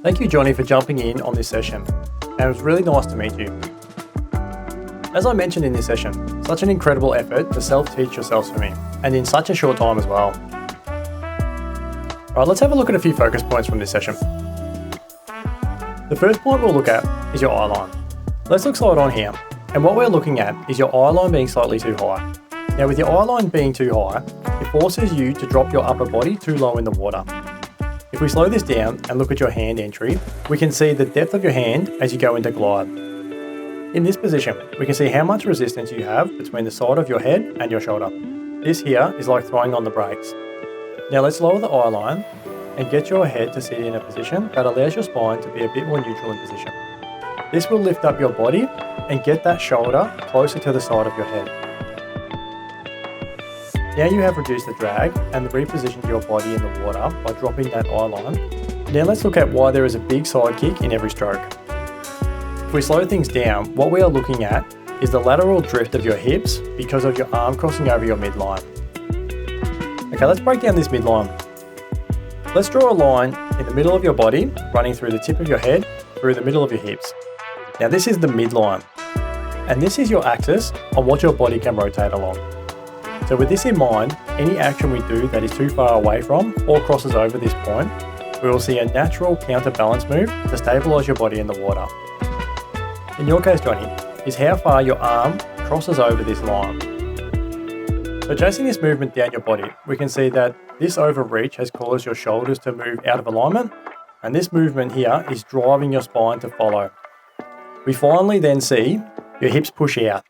Thank you, Johnny, for jumping in on this session, and it was really nice to meet you. As I mentioned in this session, such an incredible effort to self-teach yourself swimming, and in such a short time as well. Alright, let's have a look at a few focus points from this session. The first point we'll look at is your eyeline. Let's look slide on here, and what we're looking at is your eyeline being slightly too high. Now with your eyeline being too high, it forces you to drop your upper body too low in the water. If we slow this down and look at your hand entry, we can see the depth of your hand as you go into glide. In this position, we can see how much resistance you have between the side of your head and your shoulder. This here is like throwing on the brakes. Now let's lower the eyeline and get your head to sit in a position that allows your spine to be a bit more neutral in position. This will lift up your body and get that shoulder closer to the side of your head. Now you have reduced the drag and repositioned your body in the water by dropping that eyeline. Now let's look at why there is a big side kick in every stroke. If we slow things down, what we are looking at is the lateral drift of your hips because of your arm crossing over your midline. Okay, let's break down this midline. Let's draw a line in the middle of your body, running through the tip of your head, through the middle of your hips. Now this is the midline, and this is your axis on what your body can rotate along. So with this in mind, any action we do that is too far away from or crosses over this point, we will see a natural counterbalance move to stabilize your body in the water. In your case, Johnny, is how far your arm crosses over this line. So tracing this movement down your body, we can see that this overreach has caused your shoulders to move out of alignment, and this movement here is driving your spine to follow. We finally then see your hips push out.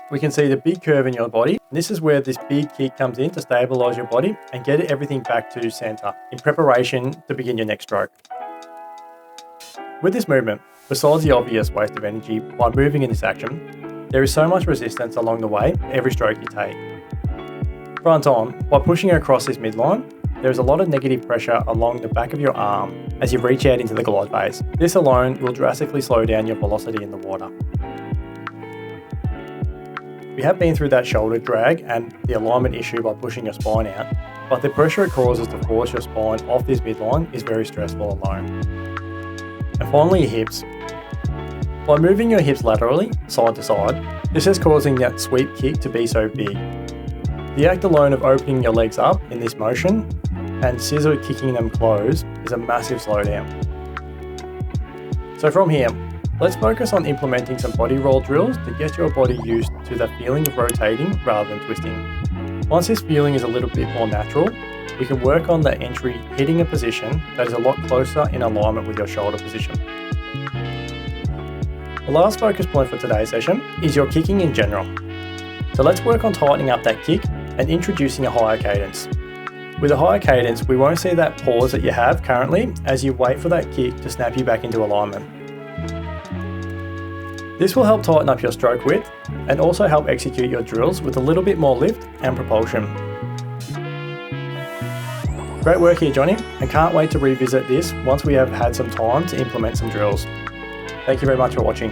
We can see the big curve in your body. This is where this big kick comes in to stabilize your body and get everything back to center in preparation to begin your next stroke. With this movement, besides the obvious waste of energy by moving in this action, there is so much resistance along the way every stroke you take. Front on, by pushing across this midline, there is a lot of negative pressure along the back of your arm as you reach out into the glide phase. This alone will drastically slow down your velocity in the water. We have been through that shoulder drag and the alignment issue by pushing your spine out, but the pressure it causes to force your spine off this midline is very stressful alone. And finally, your hips. By moving your hips laterally, side to side, this is causing that sweep kick to be so big. The act alone of opening your legs up in this motion and scissor kicking them closed is a massive slowdown. So from here, let's focus on implementing some body roll drills to get your body used to the feeling of rotating rather than twisting. Once this feeling is a little bit more natural, we can work on the entry hitting a position that is a lot closer in alignment with your shoulder position. The last focus point for today's session is your kicking in general. So let's work on tightening up that kick and introducing a higher cadence. With a higher cadence, we won't see that pause that you have currently as you wait for that kick to snap you back into alignment. This will help tighten up your stroke width and also help execute your drills with a little bit more lift and propulsion. Great work here, Johnny, and can't wait to revisit this once we have had some time to implement some drills. Thank you very much for watching.